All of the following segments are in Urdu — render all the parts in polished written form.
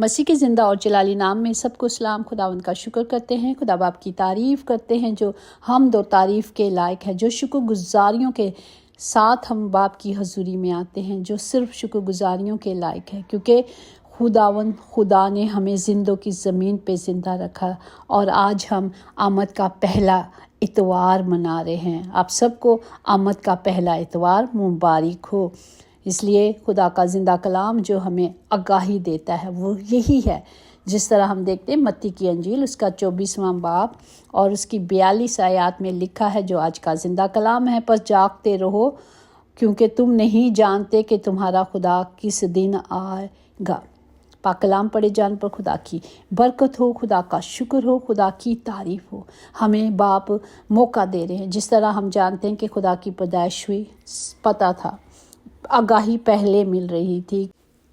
مسیح کے زندہ اور جلالی نام میں سب کو سلام۔ خداوند کا شکر کرتے ہیں، خدا باپ کی تعریف کرتے ہیں جو حمد و تعریف کے لائق ہے، جو شکر گزاریوں کے ساتھ ہم باپ کی حضوری میں آتے ہیں، جو صرف شکر گزاریوں کے لائق ہے، کیونکہ خداوند خدا نے ہمیں زندوں کی زمین پہ زندہ رکھا اور آج ہم آمد کا پہلا اتوار منا رہے ہیں۔ آپ سب کو آمد کا پہلا اتوار مبارک ہو۔ اس لیے خدا کا زندہ کلام جو ہمیں آگاہی دیتا ہے وہ یہی ہے، جس طرح ہم دیکھتے ہیں متی کی انجیل اس کا 24واں باب اور اس کی 42 آیات میں لکھا ہے، جو آج کا زندہ کلام ہے، پس جاگتے رہو کیونکہ تم نہیں جانتے کہ تمہارا خدا کس دن آئے گا۔ پاک کلام پڑھے جان پر خدا کی برکت ہو، خدا کا شکر ہو، خدا کی تعریف ہو۔ ہمیں باپ موقع دے رہے ہیں، جس طرح ہم جانتے ہیں کہ خدا کی پیدائش ہوئی، پتہ تھا، آگاہی پہلے مل رہی تھی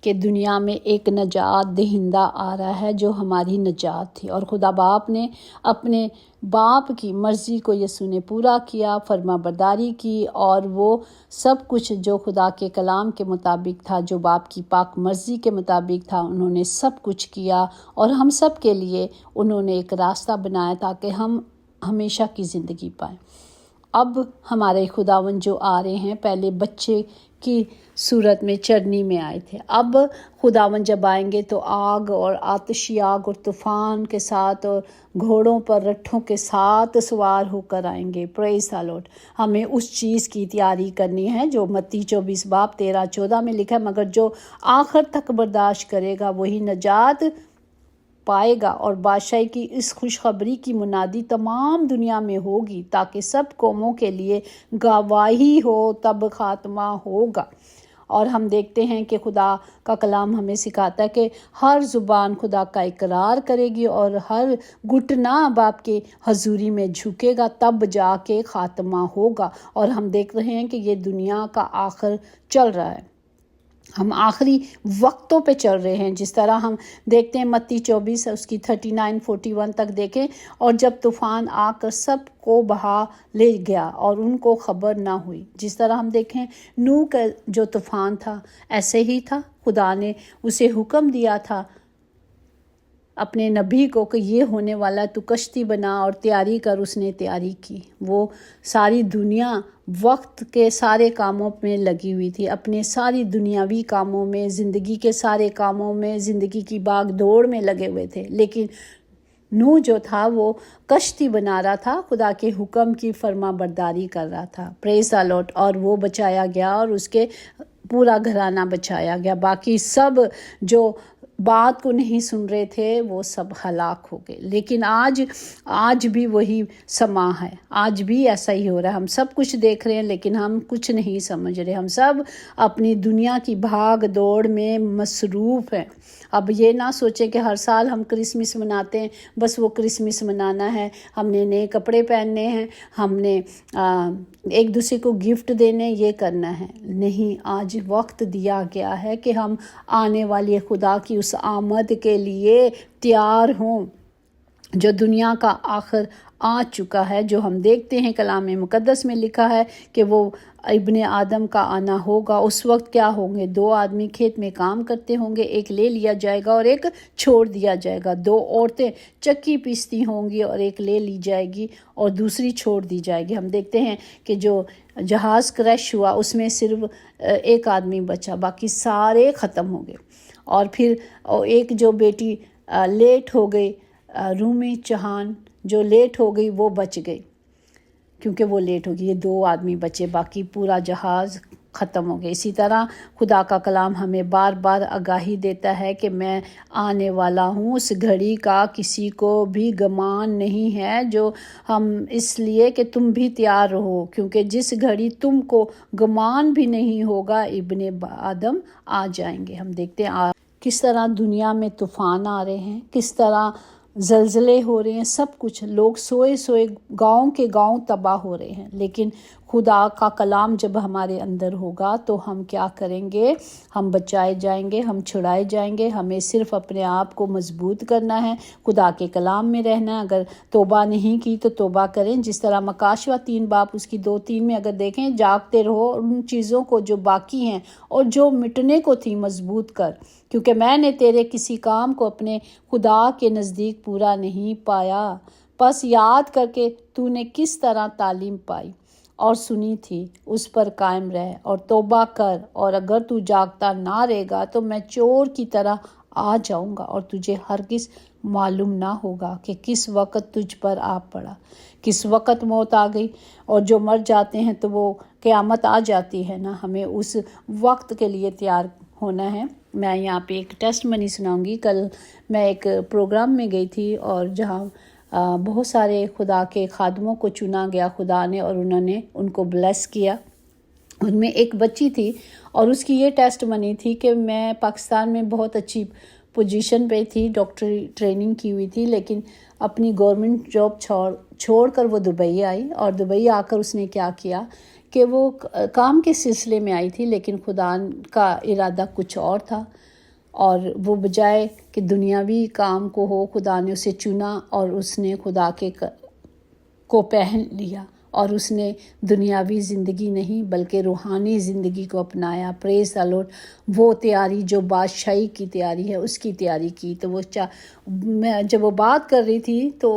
کہ دنیا میں ایک نجات دہندہ آ رہا ہے جو ہماری نجات تھی، اور خدا باپ نے اپنے باپ کی مرضی کو یسوع نے پورا کیا، فرما برداری کی، اور وہ سب کچھ جو خدا کے کلام کے مطابق تھا، جو باپ کی پاک مرضی کے مطابق تھا، انہوں نے سب کچھ کیا، اور ہم سب کے لیے انہوں نے ایک راستہ بنایا تاکہ ہم ہمیشہ کی زندگی پائیں۔ اب ہمارے خداوند جو آ رہے ہیں، پہلے بچے کی صورت میں چرنی میں آئے تھے، اب خداوند جب آئیں گے تو آگ اور آتشی آگ اور طوفان کے ساتھ اور گھوڑوں پر رٹھوں کے ساتھ سوار ہو کر آئیں گے۔ پریز دی لارڈ۔ ہمیں اس چیز کی تیاری کرنی ہے جو متی 24 باب 13-14 میں لکھا ہے، مگر جو آخر تک برداشت کرے گا وہی نجات پائے گا، اور بادشاہی کی اس خوشخبری کی منادی تمام دنیا میں ہوگی تاکہ سب قوموں کے لیے گواہی ہو، تب خاتمہ ہوگا۔ اور ہم دیکھتے ہیں کہ خدا کا کلام ہمیں سکھاتا ہے کہ ہر زبان خدا کا اقرار کرے گی اور ہر گھٹنا باپ کے حضوری میں جھکے گا، تب جا کے خاتمہ ہوگا۔ اور ہم دیکھ رہے ہیں کہ یہ دنیا کا آخر چل رہا ہے، ہم آخری وقتوں پہ چل رہے ہیں، جس طرح ہم دیکھتے ہیں متی 24 اس کی 39-41 تک دیکھیں، اور جب طوفان آ کر سب کو بہا لے گیا اور ان کو خبر نہ ہوئی۔ جس طرح ہم دیکھیں نوح کا جو طوفان تھا ایسے ہی تھا، خدا نے اسے حکم دیا تھا اپنے نبی کو کہ یہ ہونے والا، تو کشتی بنا اور تیاری کر، اس نے تیاری کی۔ وہ ساری دنیا وقت کے سارے کاموں میں لگی ہوئی تھی، اپنے ساری دنیاوی کاموں میں، زندگی کے سارے کاموں میں، زندگی کی باغ دوڑ میں لگے ہوئے تھے، لیکن نوح جو تھا وہ کشتی بنا رہا تھا، خدا کے حکم کی فرما برداری کر رہا تھا۔ پریز دی لارڈ۔ اور وہ بچایا گیا اور اس کے پورا گھرانہ بچایا گیا، باقی سب جو بات کو نہیں سن رہے تھے وہ سب ہلاک ہو گئے۔ لیکن آج بھی وہی سما ہے، آج بھی ایسا ہی ہو رہا ہے۔ ہم سب کچھ دیکھ رہے ہیں لیکن ہم کچھ نہیں سمجھ رہے، ہم سب اپنی دنیا کی بھاگ دوڑ میں مصروف ہیں۔ اب یہ نہ سوچیں کہ ہر سال ہم کرسمس مناتے ہیں، بس وہ کرسمس منانا ہے، ہم نے نئے کپڑے پہننے ہیں، ہم نے ایک دوسرے کو گفٹ دینے، یہ کرنا ہے۔ نہیں، آج وقت دیا گیا ہے کہ ہم آنے والی خدا کی اس آمد کے لیے تیار ہوں، جو دنیا کا آخر آ چکا ہے، جو ہم دیکھتے ہیں کلام مقدس میں لکھا ہے کہ وہ ابن آدم کا آنا ہوگا۔ اس وقت کیا ہوں گے؟ 2 آدمی کھیت میں کام کرتے ہوں گے، ایک لے لیا جائے گا اور ایک چھوڑ دیا جائے گا۔ 2 عورتیں چکی پیستی ہوں گی اور ایک لے لی جائے گی اور دوسری چھوڑ دی جائے گی۔ ہم دیکھتے ہیں کہ جو جہاز کریش ہوا اس میں صرف ایک آدمی بچا، باقی سارے ختم ہو گئے۔ اور پھر ایک جو بیٹی لیٹ ہو گئی، رومی چہان جو لیٹ ہو گئی، وہ بچ گئی کیونکہ وہ لیٹ ہو گئی، یہ 2 آدمی بچے، باقی پورا جہاز ختم ہو گیا۔ اسی طرح خدا کا کلام ہمیں بار بار آگاہی دیتا ہے کہ میں آنے والا ہوں، اس گھڑی کا کسی کو بھی گمان نہیں ہے، جو ہم اس لیے کہ تم بھی تیار رہو، کیونکہ جس گھڑی تم کو گمان بھی نہیں ہوگا ابن آدم آ جائیں گے۔ ہم دیکھتے ہیں کس طرح دنیا میں طوفان آ رہے ہیں، کس طرح زلزلے ہو رہے ہیں، سب کچھ، لوگ سوئے گاؤں کے گاؤں تباہ ہو رہے ہیں، لیکن خدا کا کلام جب ہمارے اندر ہوگا تو ہم کیا کریں گے؟ ہم بچائے جائیں گے، ہم چھڑائے جائیں گے۔ ہمیں صرف اپنے آپ کو مضبوط کرنا ہے، خدا کے کلام میں رہنا ہے۔ اگر توبہ نہیں کی تو توبہ کریں، جس طرح مکاشوہ 3 باب اس کی 2-3 میں اگر دیکھیں، جاگتے رہو ان چیزوں کو جو باقی ہیں اور جو مٹنے کو تھی مضبوط کر، کیونکہ میں نے تیرے کسی کام کو اپنے خدا کے نزدیک پورا نہیں پایا۔ پس یاد کر کے تو نے کس طرح تعلیم پائی اور سنی تھی، اس پر قائم رہ اور توبہ کر، اور اگر تو جاگتا نہ رہے گا تو میں چور کی طرح آ جاؤں گا اور تجھے ہرگز معلوم نہ ہوگا کہ کس وقت تجھ پر آ پڑا، کس وقت موت آ گئی۔ اور جو مر جاتے ہیں تو وہ قیامت آ جاتی ہے نا، ہمیں اس وقت کے لیے تیار ہونا ہے۔ میں یہاں پہ ایک ٹیسٹ منی سناؤں گی۔ کل میں ایک پروگرام میں گئی تھی اور جہاں بہت سارے خدا کے خادموں کو چنا گیا خدا نے، اور انہوں نے ان کو بلیس کیا۔ ان میں ایک بچی تھی اور اس کی یہ ٹیسٹ منی تھی کہ میں پاکستان میں بہت اچھی پوزیشن پہ تھی، ڈاکٹری ٹریننگ کی ہوئی تھی، لیکن اپنی گورنمنٹ جاب چھوڑ کر وہ دبئی آئی، اور دبئی آ کر اس نے کیا کیا کہ وہ کام کے سلسلے میں آئی تھی، لیکن خدا کا ارادہ کچھ اور تھا، اور وہ بجائے کہ دنیاوی کام کو ہو، خدا نے اسے چنا اور اس نے خدا کے کو پہن لیا، اور اس نے دنیاوی زندگی نہیں بلکہ روحانی زندگی کو اپنایا۔ پریز دی لارڈ۔ وہ تیاری جو بادشاہی کی تیاری ہے اس کی تیاری کی۔ تو وہ جب وہ بات کر رہی تھی تو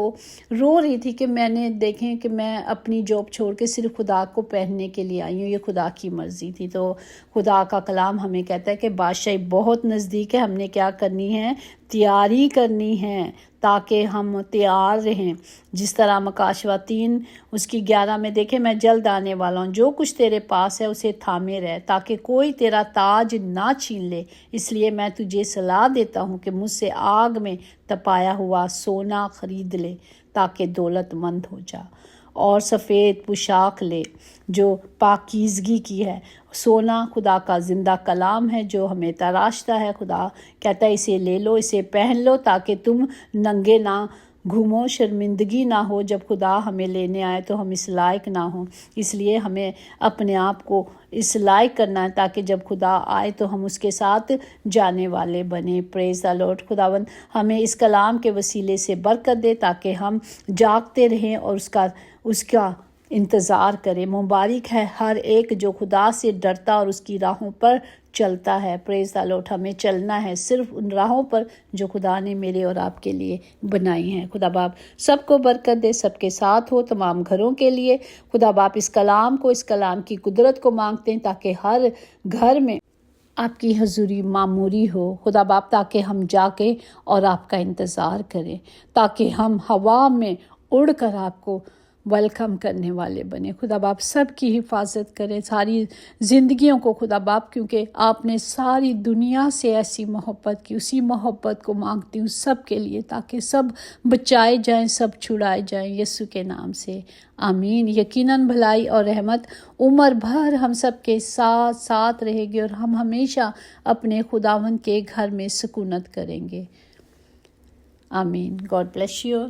رو رہی تھی کہ میں نے دیکھیں کہ میں اپنی جاب چھوڑ کے صرف خدا کو پہننے کے لیے آئی ہوں، یہ خدا کی مرضی تھی۔ تو خدا کا کلام ہمیں کہتا ہے کہ بادشاہی بہت نزدیک ہے، ہم نے کیا کرنی ہے؟ تیاری کرنی ہے تاکہ ہم تیار رہیں۔ جس طرح مکاشوہ 3 اس کی 11 میں دیکھیں، میں جلد آنے والا ہوں، جو کچھ تیرے پاس ہے اسے تھامے رہ تاکہ کوئی تیرا تاج نہ چھین لے۔ اس لیے میں تجھے صلاح دیتا ہوں کہ مجھ سے آگ میں تپایا ہوا سونا خرید لے تاکہ دولت مند ہو جا، اور سفید پوشاک لے جو پاکیزگی کی ہے۔ سونا خدا کا زندہ کلام ہے جو ہمیں تراشتا ہے۔ خدا کہتا ہے اسے لے لو، اسے پہن لو تاکہ تم ننگے نہ گھومو، شرمندگی نہ ہو۔ جب خدا ہمیں لینے آئے تو ہم اس لائق نہ ہوں، اس لیے ہمیں اپنے آپ کو اس لائق کرنا ہے تاکہ جب خدا آئے تو ہم اس کے ساتھ جانے والے بنیں۔ پریز دی لارڈ۔ خداوند ہمیں اس کلام کے وسیلے سے برکت دے تاکہ ہم جاگتے رہیں اور اس کا انتظار کریں۔ مبارک ہے ہر ایک جو خدا سے ڈرتا اور اس کی راہوں پر چلتا ہے۔ پریز دی لارڈ۔ ہمیں چلنا ہے صرف ان راہوں پر جو خدا نے میرے اور آپ کے لیے بنائی ہیں۔ خدا باپ سب کو برکت دے، سب کے ساتھ ہو، تمام گھروں کے لیے۔ خدا باپ اس کلام کی قدرت کو مانگتے ہیں تاکہ ہر گھر میں آپ کی حضوری معموری ہو خدا باپ، تاکہ ہم جا کے اور آپ کا انتظار کریں، تاکہ ہم ہوا میں اڑ کر آپ کو ویلکم کرنے والے بنے۔ خدا باپ سب کی حفاظت کرے، ساری زندگیوں کو خدا باپ، کیونکہ آپ نے ساری دنیا سے ایسی محبت کی، اسی محبت کو مانگتی ہوں سب کے لیے تاکہ سب بچائے جائیں، سب چھڑائے جائیں، یسوع کے نام سے آمین۔ یقیناً بھلائی اور رحمت عمر بھر ہم سب کے ساتھ رہے گی، اور ہم ہمیشہ اپنے خداوند کے گھر میں سکونت کریں گے۔ آمین۔ God bless you.